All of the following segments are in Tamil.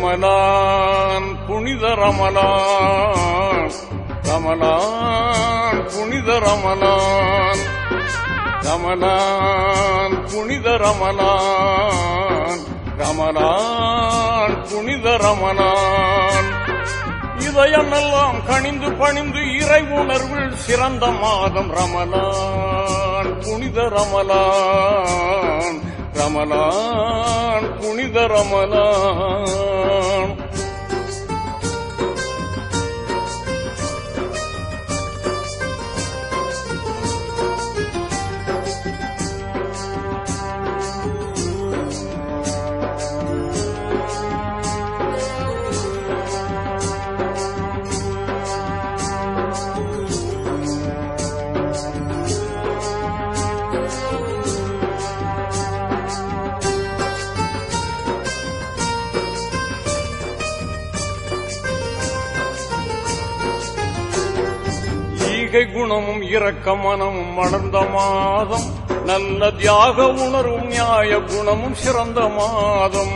ரமலான் புனித ரமலான், ரமலான் புனித ரமலான், ரமலான் புனித ரமலான், ரமலான் புனித ரமலான். இதயமெல்லாம் கனிந்து பணிந்து இறை உணர்வில் சிறந்த மாதம் ரமலான் புனித ரமலான், ரமலான் புனித ரமலான். குணமும் இரக்க மனமும் வளர்ந்த மாதம், நல்ல தியாக உணர்வும் நியாய குணமும் சிறந்த மாதம்.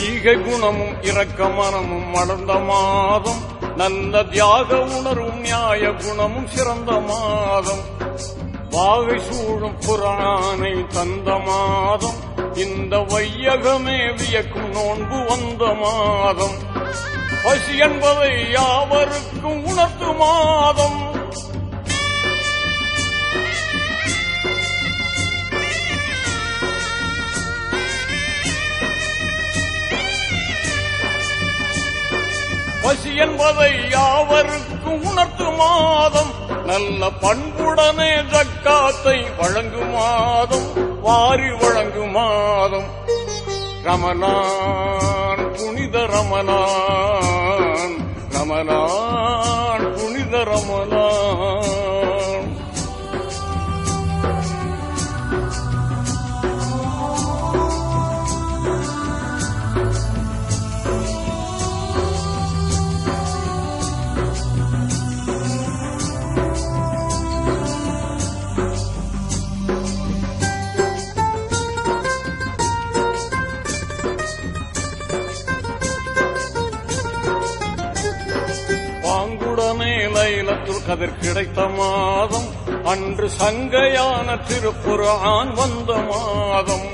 ஈகை குணமும் இரக்க மனமும் வளர்ந்த மாதம், நல்ல தியாக உணர்வும் நியாய குணமும் சிறந்த மாதம். வாகை சூழும் புராணை தந்த மாதம், இந்த வையகமே வியக்கும் நோன்பு வந்த மாதம். பசி என்பதை யாவருக்கும் உணர்த்து மாதம். பசி என்பதை யாவருக்கும் உணர்த்து மாதம். நல்ல பண்புடனே ஜக்காத்தை வழங்கும் மாதம், வாரி வழங்கும் மாதம். ரமலான் புனித ரமலான், ரமலான் புனித ரமலான். லைலத்துல் கதிர் கிடைத்த மாதம், அன்று சங்கையான திருக்குர்ஆன் வந்த மாதம்.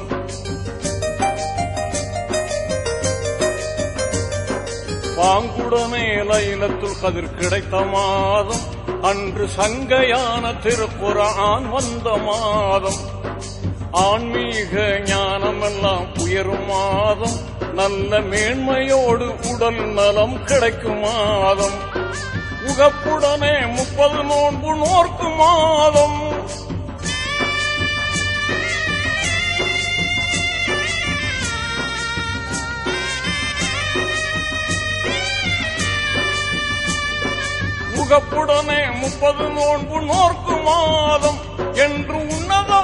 பாங்குடனே லைலத்துல் கதிர் கிடைத்த மாதம், அன்று சங்கையான திருக்குர்ஆன் வந்த மாதம். ஆன்மீக ஞானமெல்லாம் உயரும் மாதம், நல்ல மேன்மையோடு உடல் நலம் கிடைக்கும் மாதம். உகப்புடனே 30 நோன்பு நோர்க்கும் மாதம். உகப்புடனே 30 நோன்பு நோர்க்கும் மாதம் என்று உன்னத